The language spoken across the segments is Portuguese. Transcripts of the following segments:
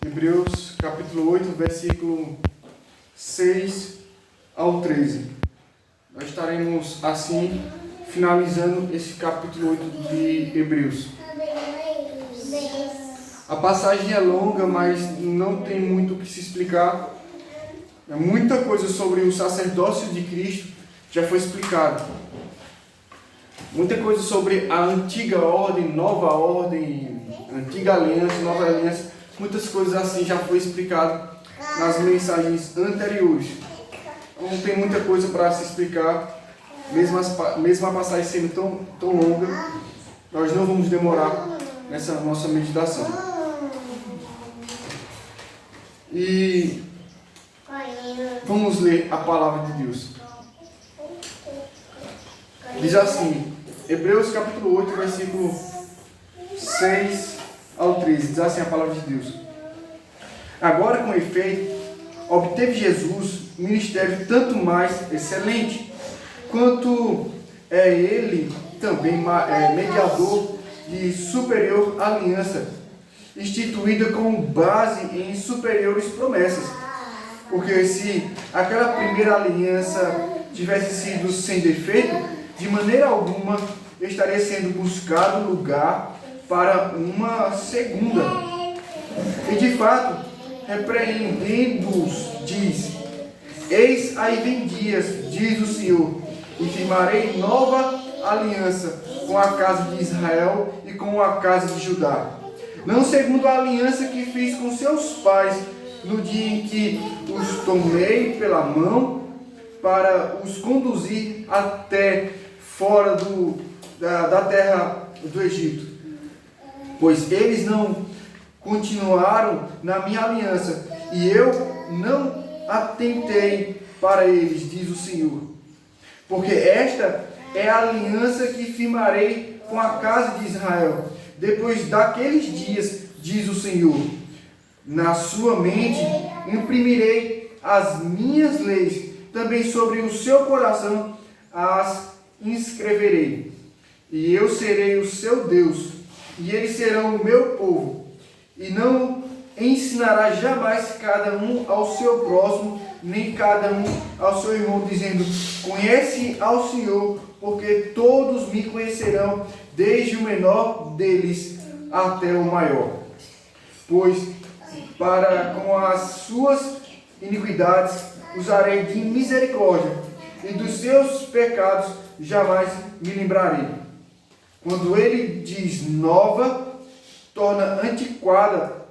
Hebreus capítulo 8, versículo 6 ao 13. Nós estaremos assim finalizando esse capítulo 8 de Hebreus. A passagem é longa, mas não tem muito o que se explicar. Muita coisa sobre o sacerdócio de Cristo já foi explicado. Muita coisa sobre a antiga ordem, nova ordem, antiga aliança, nova aliança. Muitas coisas assim já foi explicado nas mensagens anteriores. Não tem muita coisa para se explicar, mesmo a passagem sendo tão longa, nós não vamos demorar nessa nossa meditação. E vamos ler a palavra de Deus. Diz assim, Hebreus capítulo 8, versículo 6 ao 13, diz assim a palavra de Deus. Agora, com efeito, obteve Jesus ministério tanto mais excelente, quanto é ele também mediador de superior aliança, instituída com base em superiores promessas. Porque se aquela primeira aliança tivesse sido sem defeito, de maneira alguma estaria sendo buscado lugar para uma segunda. E de fato, repreendendo-os, diz: eis aí vem dias, diz o Senhor, e firmarei nova aliança com a casa de Israel e com a casa de Judá. Não segundo a aliança que fiz com seus pais, no dia em que os tomei pela mão, para os conduzir até fora da terra do Egito. Pois eles não continuaram na minha aliança, e eu não atentei para eles, diz o Senhor. Porque esta é a aliança que firmarei com a casa de Israel, depois daqueles dias, diz o Senhor. Na sua mente imprimirei as minhas leis, também sobre o seu coração as inscreverei. E eu serei o seu Deus, e eles serão o meu povo. E não ensinará jamais cada um ao seu próximo, nem cada um ao seu irmão, dizendo: conhece ao Senhor, porque todos me conhecerão, desde o menor deles até o maior. Pois para com as suas iniquidades usarei de misericórdia, e dos seus pecados jamais me lembrarei. Quando ele diz nova, torna antiquada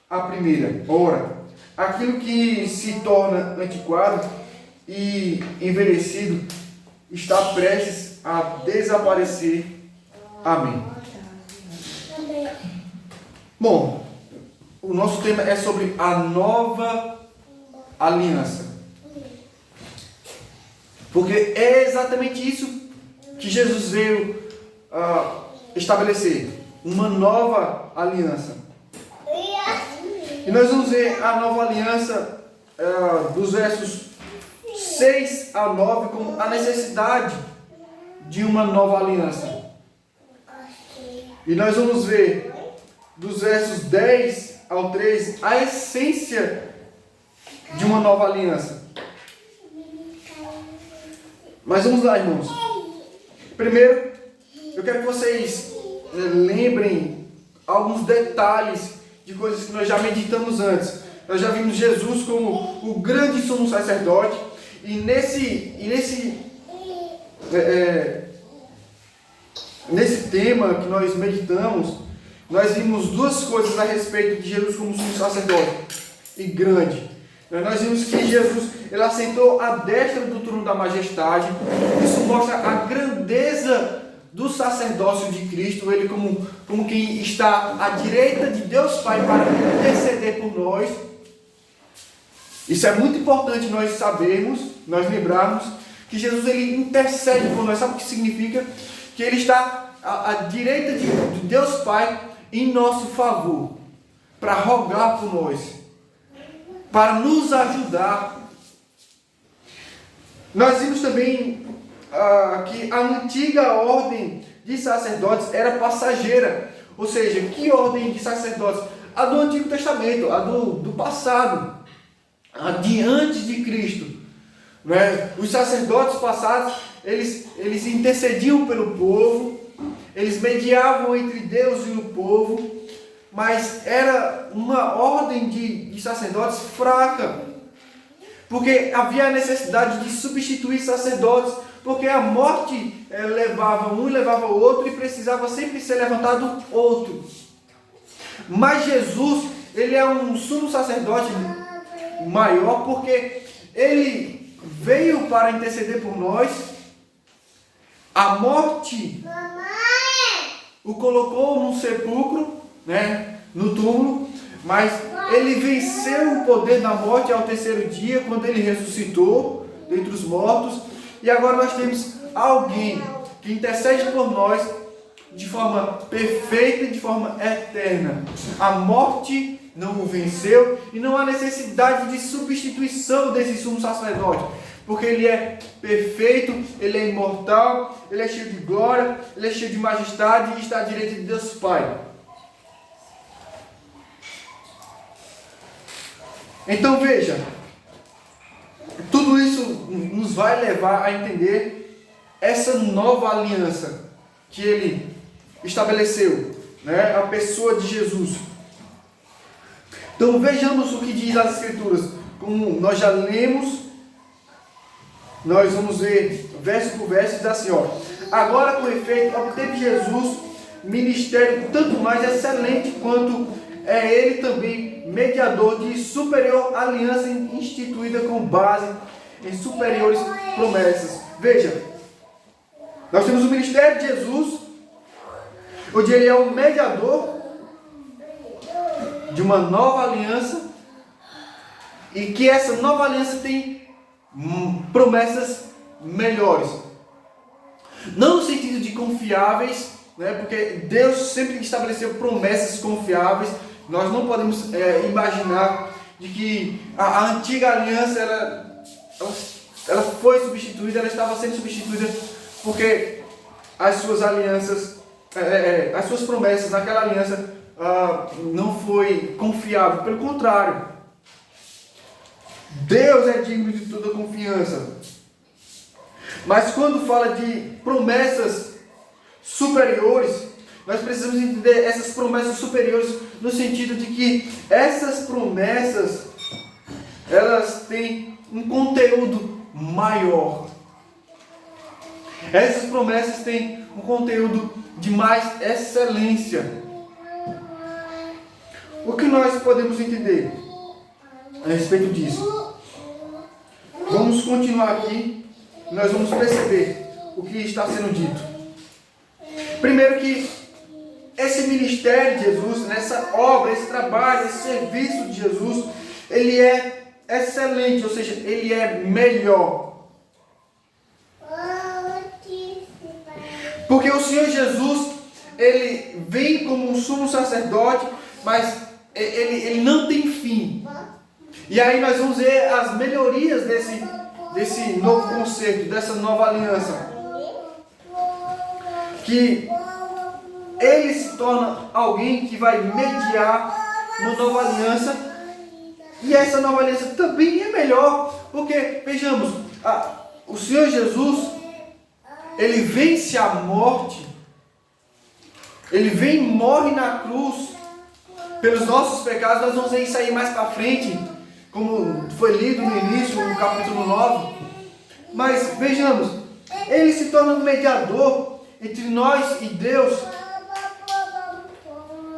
a primeira. Ora, aquilo que se torna antiquado e envelhecido está prestes a desaparecer. Amém. Bom, o nosso tema é sobre a nova aliança. Porque é exatamente isso que Jesus veio estabelecer. Uma nova aliança. E nós vamos ver a nova aliança dos versos 6 a 9 como a necessidade de uma nova aliança. E nós vamos ver dos versos 10 ao 13 a essência de uma nova aliança. Mas vamos lá, irmãos. Primeiro, eu quero que vocês lembrem alguns detalhes de coisas que nós já meditamos antes. Nós já vimos Jesus como o grande sumo sacerdote. E nesse tema que nós meditamos, nós vimos duas coisas a respeito de Jesus como sumo sacerdote e grande. Nós vimos que Jesus ele assentou à destra do trono da majestade. Isso mostra a grandeza do sacerdócio de Cristo, ele como quem está à direita de Deus Pai para interceder por nós. Isso é muito importante nós sabermos, nós lembrarmos que Jesus ele intercede por nós. Sabe o que significa? Que ele está à direita de Deus Pai em nosso favor, para rogar por nós, para nos ajudar. Nós vimos também que a antiga ordem de sacerdotes era passageira. Ou seja, que ordem de sacerdotes? a do Antigo Testamento, a do passado, a de antes de Cristo. Né? Os sacerdotes passados, eles intercediam pelo povo, eles mediavam entre Deus e o povo, mas era uma ordem de sacerdotes fraca, porque havia a necessidade de substituir sacerdotes, porque a morte levava um e levava o outro, e precisava sempre ser levantado outro. Mas Jesus, ele é um sumo sacerdote maior, porque ele veio para interceder por nós. A morte o colocou num sepulcro, né, no túmulo, mas ele venceu o poder da morte ao terceiro dia, quando ele ressuscitou dentre os mortos. E agora nós temos alguém que intercede por nós de forma perfeita e de forma eterna. A morte não o venceu e não há necessidade de substituição desse sumo sacerdote, porque ele é perfeito, ele é imortal, ele é cheio de glória, ele é cheio de majestade e está à direita de Deus Pai. Então veja, tudo isso nos vai levar a entender essa nova aliança que ele estabeleceu, né? A pessoa de Jesus. Então vejamos o que diz as Escrituras. Como nós já lemos, nós vamos ver verso por verso, diz assim, ó: agora, com efeito, obteve Jesus ministério tanto mais excelente, quanto é ele também mediador de superior aliança instituída com base em superiores promessas. Veja, nós temos o ministério de Jesus, onde ele é o mediador de uma nova aliança, e que essa nova aliança tem promessas melhores. Não no sentido de confiáveis, né, porque Deus sempre estabeleceu promessas confiáveis. Nós não podemos imaginar de que a antiga aliança ela foi substituída, ela estava sendo substituída porque as suas alianças, as suas promessas naquela aliança não foi confiável. Pelo contrário, Deus é digno de toda confiança. Mas quando fala de promessas superiores, nós precisamos entender essas promessas superiores no sentido de que essas promessas, elas têm um conteúdo maior. Essas promessas têm um conteúdo de mais excelência. O que nós podemos entender a respeito disso? Vamos continuar aqui e nós vamos perceber o que está sendo dito. Primeiro, que esse ministério de Jesus, nessa obra, esse trabalho, esse serviço de Jesus, ele é excelente, ou seja, ele é melhor. Porque o Senhor Jesus, ele vem como um sumo sacerdote, mas ele não tem fim. E aí nós vamos ver as melhorias desse novo concerto, dessa nova aliança. Que ele se torna alguém que vai mediar uma nova aliança. E essa nova aliança também é melhor. Porque, vejamos, o Senhor Jesus, ele vence a morte. Ele vem e morre na cruz pelos nossos pecados. Nós vamos ver isso aí mais para frente, como foi lido no início, no capítulo 9. Mas vejamos, ele se torna um mediador entre nós e Deus,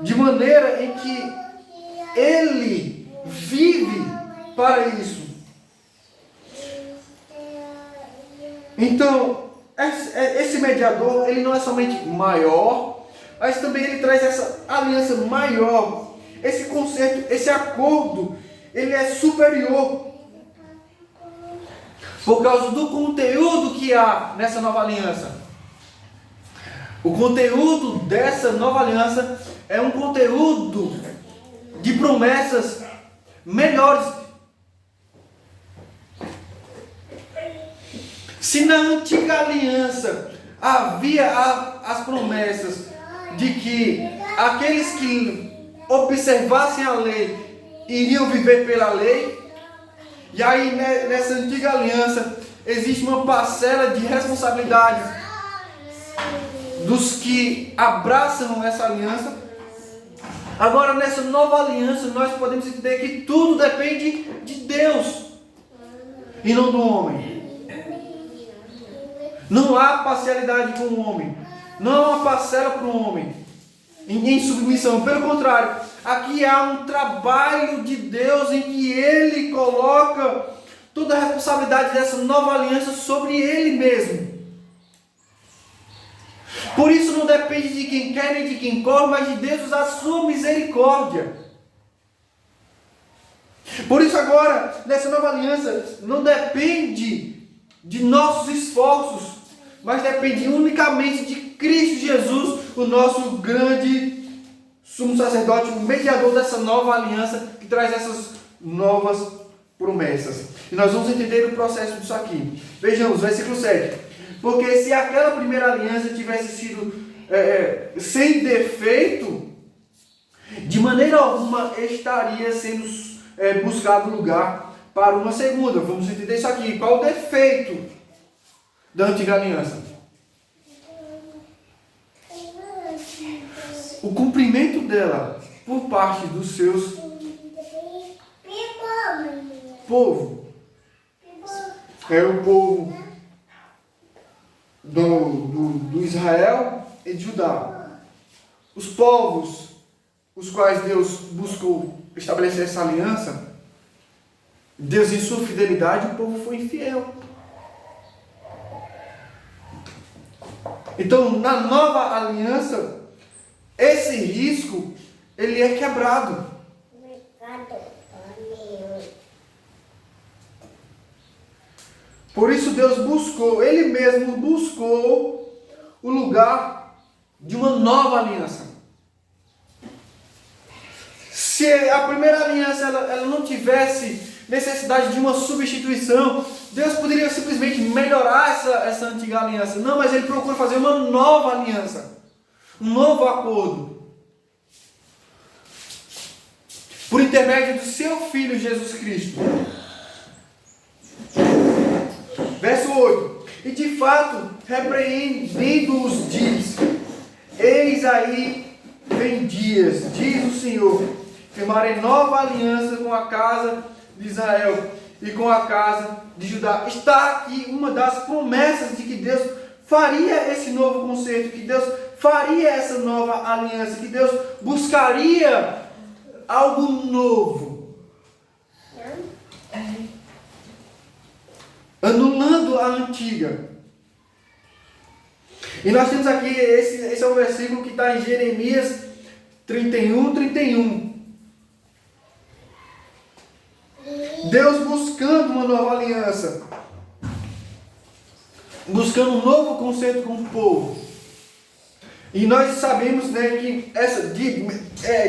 de maneira em que ele vive para isso. Então, esse mediador, ele não é somente maior, mas também ele traz essa aliança maior. Esse concerto, esse acordo, ele é superior, por causa do conteúdo que há nessa nova aliança. O conteúdo dessa nova aliança é um conteúdo de promessas melhores. Se na antiga aliança havia as promessas de que aqueles que observassem a lei, iriam viver pela lei. E aí, nessa antiga aliança, existe uma parcela de responsabilidades dos que abraçam essa aliança. Agora, nessa nova aliança, nós podemos entender que tudo depende de Deus e não do homem. Não há parcialidade com o homem. Não há uma parcela para o homem em submissão. Pelo contrário, aqui há um trabalho de Deus em que Ele coloca toda a responsabilidade dessa nova aliança sobre Ele mesmo. Por isso não depende de quem quer nem de quem corre, mas de Deus a sua misericórdia. Por isso agora, nessa nova aliança, não depende de nossos esforços, mas depende unicamente de Cristo Jesus, o nosso grande sumo sacerdote, o mediador dessa nova aliança, que traz essas novas promessas. E nós vamos entender o processo disso aqui. Vejamos, versículo 7. Porque se aquela primeira aliança tivesse sido sem defeito, de maneira alguma estaria sendo buscado lugar para uma segunda. Vamos entender isso aqui. Qual o defeito da antiga aliança? O cumprimento dela por parte dos seus povo. Era o povo do Israel e de Judá. Os povos os quais Deus buscou estabelecer essa aliança, Deus em sua fidelidade, o povo foi infiel. Então, na nova aliança, esse risco, ele é quebrado. Por isso Deus buscou, Ele mesmo buscou o lugar de uma nova aliança. Se a primeira aliança ela não tivesse necessidade de uma substituição, Deus poderia simplesmente melhorar essa antiga aliança. Não, mas Ele procura fazer uma nova aliança, um novo acordo, por intermédio do seu Filho Jesus Cristo. Verso 8. E de fato, repreendendo-os, diz: eis aí vem dias, diz o Senhor, firmarei nova aliança com a casa de Israel e com a casa de Judá. Está aqui uma das promessas de que Deus faria esse novo concerto, que Deus faria essa nova aliança, que Deus buscaria algo novo, anulando a antiga. E nós temos aqui, esse é o versículo que está em Jeremias 31. Deus buscando uma nova aliança, buscando um novo conceito com o povo. E nós sabemos, né, que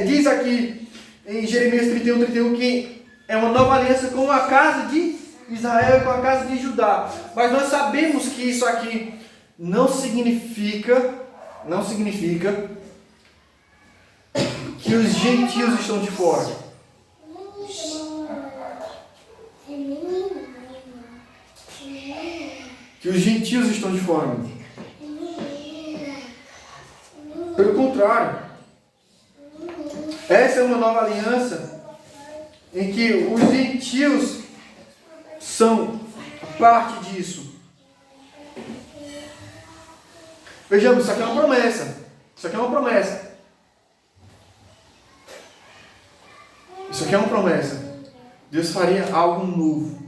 diz aqui em Jeremias 31 que é uma nova aliança com a casa de Israel e com a casa de Judá. Mas nós sabemos que isso aqui não significa que os gentios estão de fora. Que os gentios estão de fora. Pelo contrário, essa é uma nova aliança em que os gentios são parte disso. Vejamos, isso aqui é uma promessa. Isso aqui é uma promessa. Isso aqui é uma promessa. Deus faria algo novo.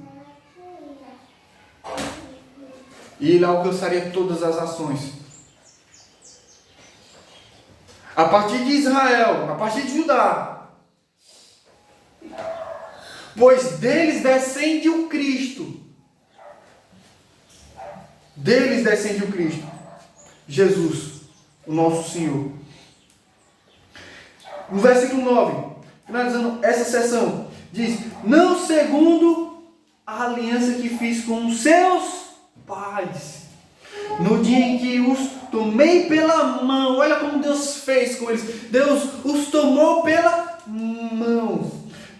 E Ele alcançaria todas as nações. A partir de Israel, a partir de Judá. Pois deles descende o Cristo. Deles descende o Cristo. Jesus, o nosso Senhor. No versículo 9, finalizando essa sessão, diz: não segundo a aliança que fiz com os seus pais, no dia em que os tomei pela mão. Olha como Deus fez com eles. Deus os tomou pela mão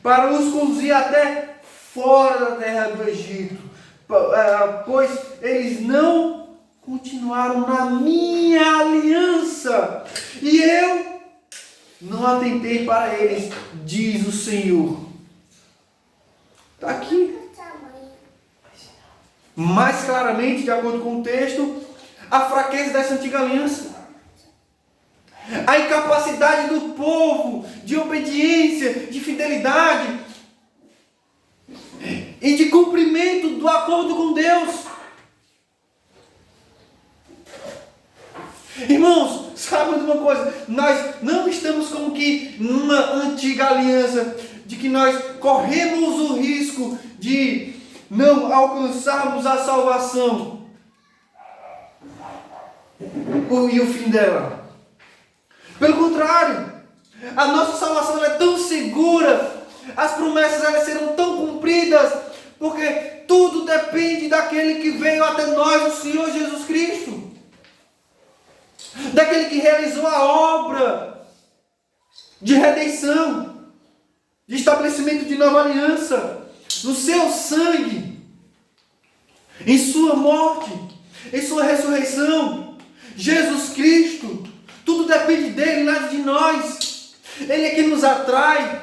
para os conduzir até fora da terra do Egito, pois eles não continuaram na minha aliança, e eu não atentei para eles, diz o Senhor. Está aqui. Mais claramente, de acordo com o texto, a fraqueza dessa antiga aliança. A incapacidade do povo de obediência, de fidelidade e de cumprimento do acordo com Deus. Irmãos, sabe de uma coisa? Nós não estamos como que numa antiga aliança, de que nós corremos o risco de não alcançarmos a salvação e o fim dela. Pelo contrário, a nossa salvação é tão segura, as promessas elas serão tão cumpridas, porque tudo depende daquele que veio até nós, o Senhor Jesus Cristo, daquele que realizou a obra de redenção, de estabelecimento de nova aliança, no seu sangue, em sua morte, em sua ressurreição. Jesus Cristo, tudo depende dele, nada de nós. Ele é que nos atrai.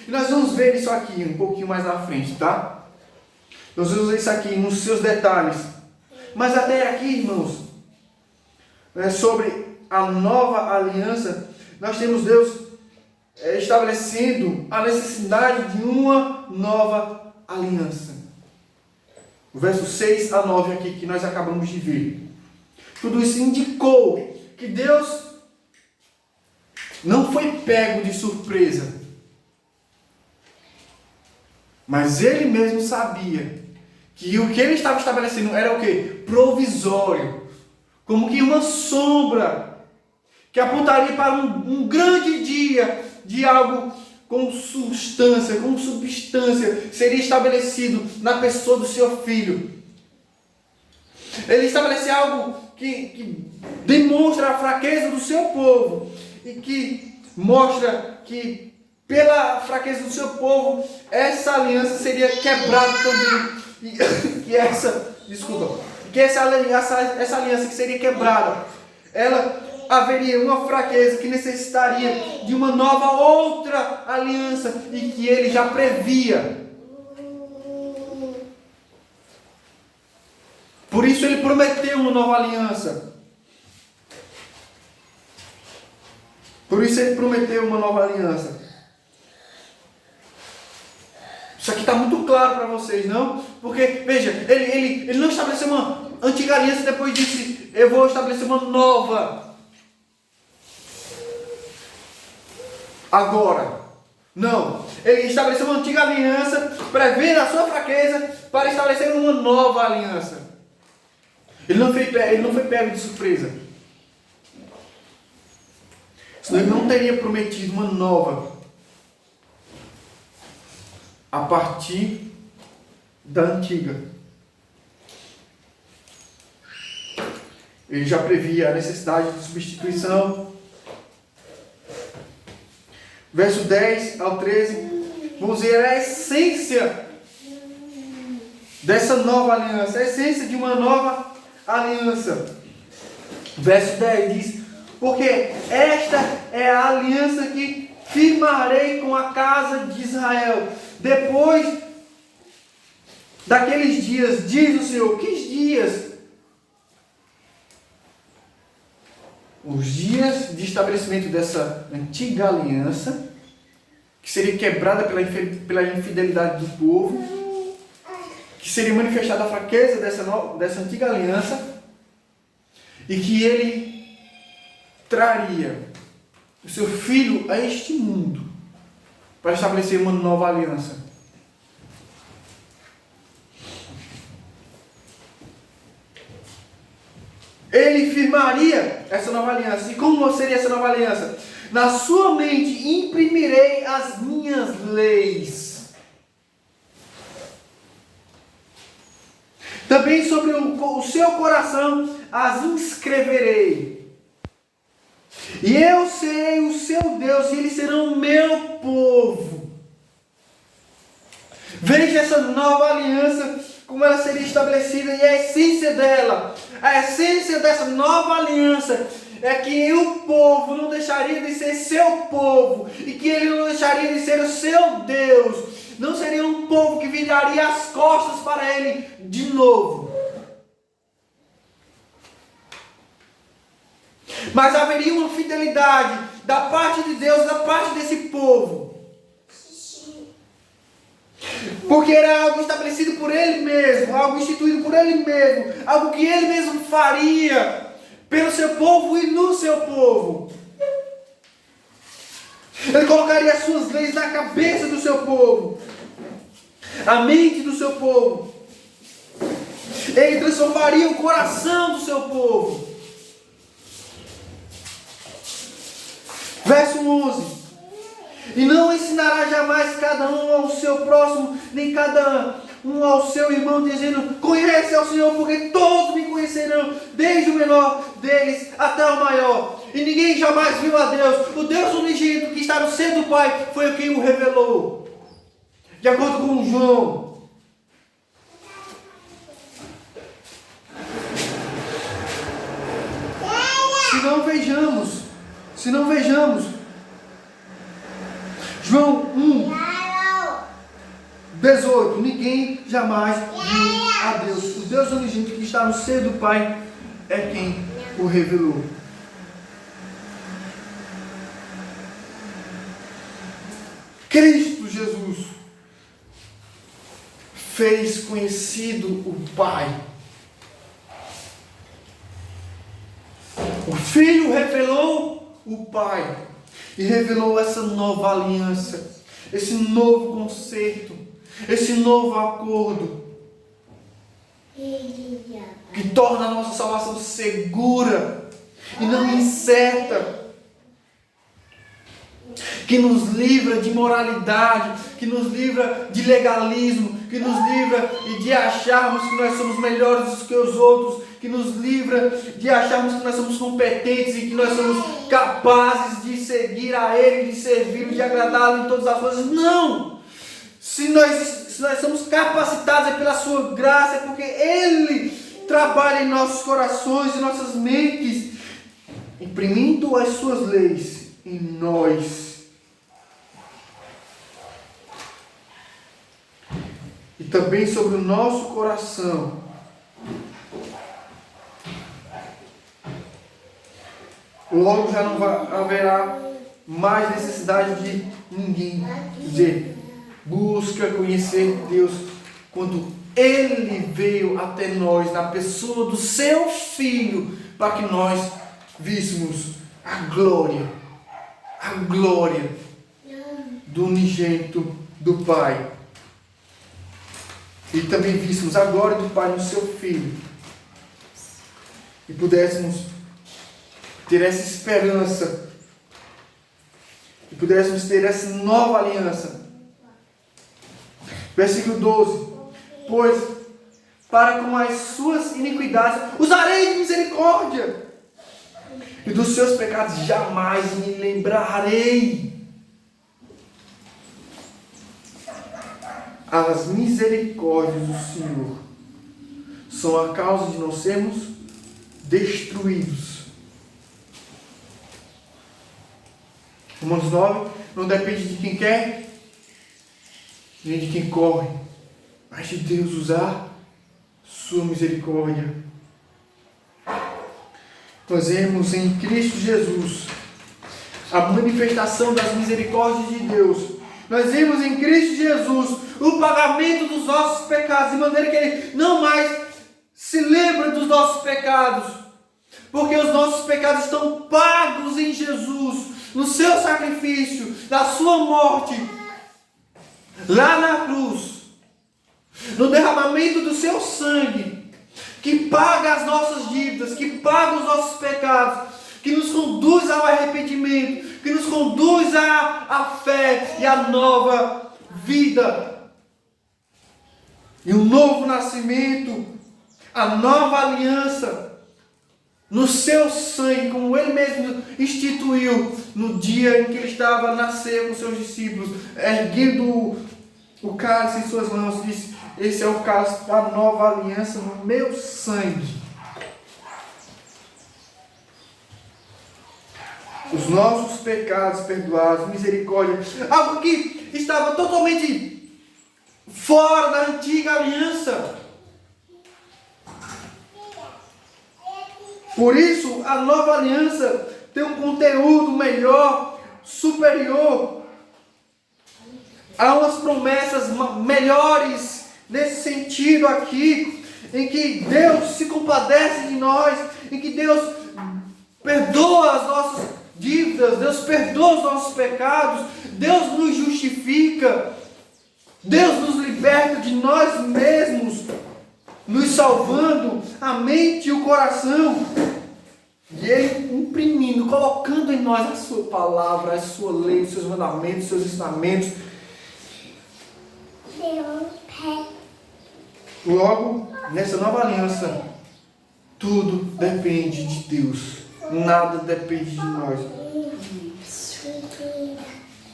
E nós vamos ver isso aqui um pouquinho mais na frente, tá? Nós vamos ver isso aqui nos seus detalhes. Mas até aqui, irmãos, sobre a nova aliança, nós temos Deus estabelecendo a necessidade de uma nova aliança. O verso 6 a 9 aqui que nós acabamos de ver. Tudo isso indicou que Deus não foi pego de surpresa, mas Ele mesmo sabia que o que Ele estava estabelecendo era o quê? Provisório, como que uma sombra que apontaria para um grande dia de algo com substância, seria estabelecido na pessoa do seu filho. Ele estabelece algo que demonstra a fraqueza do seu povo e que mostra que pela fraqueza do seu povo essa aliança seria quebrada também, e que essa aliança que seria quebrada, ela haveria uma fraqueza que necessitaria de uma nova outra aliança e que ele já previa. Por isso ele prometeu uma nova aliança. Isso aqui está muito claro para vocês, não? Porque, veja, ele não estabeleceu uma antiga aliança e depois disse, eu vou estabelecer uma nova agora. Não. Ele estabeleceu uma antiga aliança, prevendo a sua fraqueza, para estabelecer uma nova aliança. Ele não foi pego de surpresa. Senão ele não teria prometido uma nova a partir da antiga. Ele já previa a necessidade de substituição. Verso 10 ao 13, vamos ver a essência dessa nova aliança, a essência de uma nova aliança. Verso 10 diz, porque esta é a aliança que firmarei com a casa de Israel, depois daqueles dias, diz o Senhor. Que dias? Os dias de estabelecimento dessa antiga aliança, que seria quebrada pela infidelidade do povo, que seria manifestada a fraqueza dessa antiga aliança, e que ele traria o seu filho a este mundo para estabelecer uma nova aliança. Ele firmaria essa nova aliança. E como seria essa nova aliança? Na sua mente imprimirei as minhas leis. Também sobre o seu coração as inscreverei. E eu serei o seu Deus, e eles serão o meu povo. Veja essa nova aliança, como ela seria estabelecida, e a essência dela, a essência dessa nova aliança, é que o povo não deixaria de ser seu povo, e que ele não deixaria de ser o seu Deus. Não seria um povo que viraria as costas para ele de novo. Mas haveria uma fidelidade da parte de Deus, da parte desse povo. Porque era algo estabelecido por Ele mesmo, algo instituído por Ele mesmo, algo que Ele mesmo faria pelo seu povo e no seu povo. Ele colocaria as suas leis na cabeça do seu povo, a mente do seu povo. Ele transformaria o coração do seu povo. Verso 11. E não ensinará jamais cada um ao seu próximo, nem cada um ao seu irmão, dizendo: conhece ao Senhor, porque todos me conhecerão, desde o menor deles até o maior. E ninguém jamais viu a Deus. O Deus unigênito que está no seio do Pai foi quem o revelou. De acordo com João. Se não vejamos, João 1, 18, ninguém jamais viu a Deus. O Deus unigênito que está no seio do Pai é quem o revelou. Cristo Jesus fez conhecido o Pai. O Filho revelou o Pai e revelou essa nova aliança, esse novo conceito, esse novo acordo que torna a nossa salvação segura e não incerta, que nos livra de imoralidade, que nos livra de legalismo, que nos livra de acharmos que nós somos melhores do que os outros, que nos livra de acharmos que nós somos competentes e que nós somos capazes de seguir a Ele, de servi-lo, de agradá-lo em todas as coisas. Não! Se nós somos capacitados é pela sua graça, é porque Ele trabalha em nossos corações e nossas mentes, imprimindo as suas leis em nós. E também sobre o nosso coração. Logo já não haverá mais necessidade de ninguém dizer: busca conhecer Deus, quando Ele veio até nós na pessoa do seu Filho, para que nós víssemos a glória do unigênito do Pai. E também víssemos a glória do Pai no seu Filho. E pudéssemos ter essa esperança. E pudéssemos ter essa nova aliança. Versículo 12. Pois, para com as suas iniquidades usarei de misericórdia, e dos seus pecados jamais me lembrarei. As misericórdias do Senhor são a causa de não sermos destruídos. Romanos 9, não depende de quem quer, nem de quem corre, mas de Deus usar sua misericórdia. Nós vemos em Cristo Jesus a manifestação das misericórdias de Deus. Nós vemos em Cristo Jesus o pagamento dos nossos pecados, de maneira que Ele não mais se lembra dos nossos pecados, porque os nossos pecados estão pagos em Jesus, no seu sacrifício, na sua morte, lá na cruz, no derramamento do seu sangue, que paga as nossas dívidas, que paga os nossos pecados, que nos conduz ao arrependimento, que nos conduz à fé e à nova vida. E um novo nascimento, a nova aliança, no seu sangue, como Ele mesmo instituiu no dia em que Ele estava na ceia com seus discípulos, erguendo o cálice em suas mãos, disse: esse é o cálice da nova aliança no meu sangue. Os nossos pecados perdoados, misericórdia, algo que estava totalmente fora da antiga aliança. Por isso, a nova aliança tem um conteúdo melhor, superior. Há umas promessas melhores nesse sentido aqui, em que Deus se compadece de nós, em que Deus perdoa as nossas dívidas, Deus perdoa os nossos pecados, Deus nos justifica, Deus nos liberta de nós mesmos, nos salvando a mente e o coração, e Ele imprimindo, colocando em nós a sua palavra, a sua lei, os seus mandamentos, os seus ensinamentos. Logo, nessa nova aliança, tudo depende de Deus, nada depende de nós.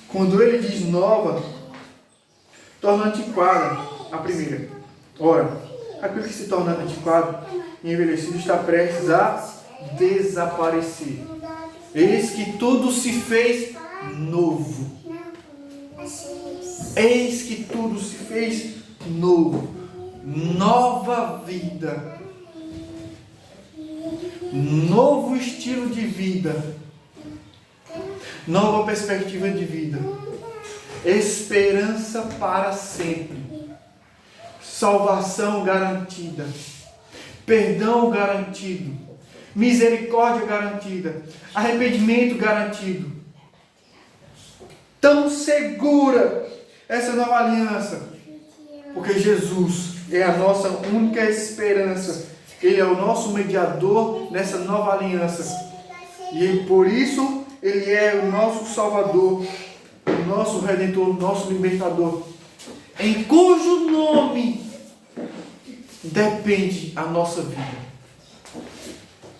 Quando Ele diz nova, torna antiquada a primeira. Ora, aquilo que se torna antiquado e envelhecido está prestes a desaparecer. Eis que tudo se fez novo. Eis que tudo se fez novo. Nova vida. Novo estilo de vida. Nova perspectiva de vida. Esperança para sempre. Salvação garantida. Perdão garantido. Misericórdia garantida. Arrependimento garantido. Tão segura essa nova aliança, porque Jesus é a nossa única esperança. Ele é o nosso mediador nessa nova aliança. E por isso Ele é o nosso Salvador, o nosso Redentor, o nosso Libertador, em cujo nome depende a nossa vida.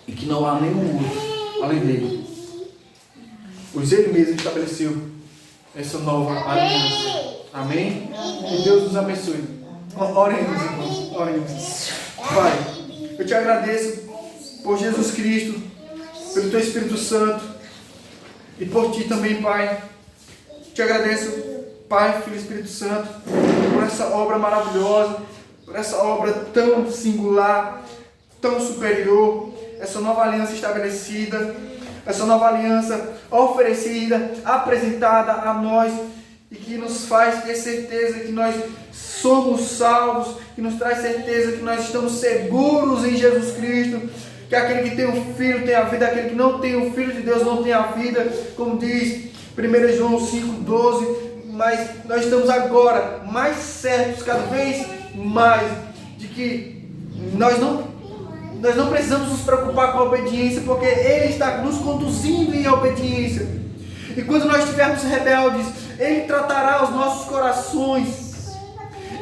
E que não há nenhum outro além dele. Pois Ele mesmo estabeleceu essa nova aliança. Amém? Que Deus nos abençoe. Oremos, irmãos. Oremos. Pai, eu te agradeço por Jesus Cristo, pelo Teu Espírito Santo e por Ti também, Pai. Te agradeço, Pai, Filho e Espírito Santo, por essa obra maravilhosa, por essa obra tão singular, tão superior, essa nova aliança estabelecida, essa nova aliança oferecida, apresentada a nós, e que nos faz ter certeza que nós somos salvos, que nos traz certeza que nós estamos seguros em Jesus Cristo, que aquele que tem o Filho tem a vida, aquele que não tem o Filho de Deus não tem a vida, como diz 1 João 5,12, mas nós estamos agora mais certos, cada vez mais, de que nós não precisamos nos preocupar com a obediência, porque Ele está nos conduzindo em obediência. E quando nós estivermos rebeldes, Ele tratará os nossos corações,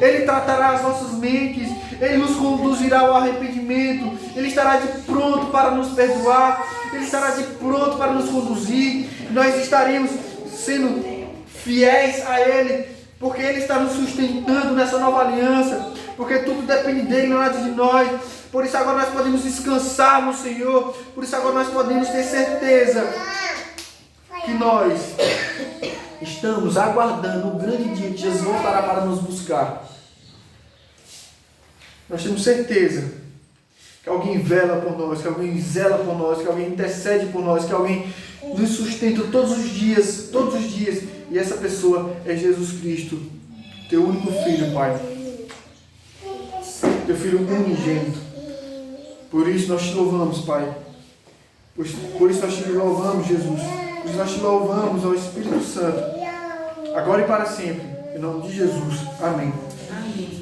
Ele tratará as nossas mentes, Ele nos conduzirá ao arrependimento, Ele estará de pronto para nos perdoar, Ele estará de pronto para nos conduzir. Nós estaremos sendo fiéis a Ele, porque Ele está nos sustentando nessa nova aliança, porque tudo depende dEle, não é de nós. Por isso agora nós podemos descansar no Senhor, por isso agora nós podemos ter certeza que nós estamos aguardando o grande dia que Jesus voltará para nos buscar. Nós temos certeza que alguém vela por nós, que alguém zela por nós, que alguém intercede por nós, que alguém nos sustenta todos os dias, e essa pessoa é Jesus Cristo, Teu único Filho, Pai, Teu Filho unigênito. Por isso nós te louvamos, Pai, por isso nós te louvamos, Jesus, por isso nós te louvamos ao Espírito Santo, agora e para sempre, em nome de Jesus. Amém. Amém.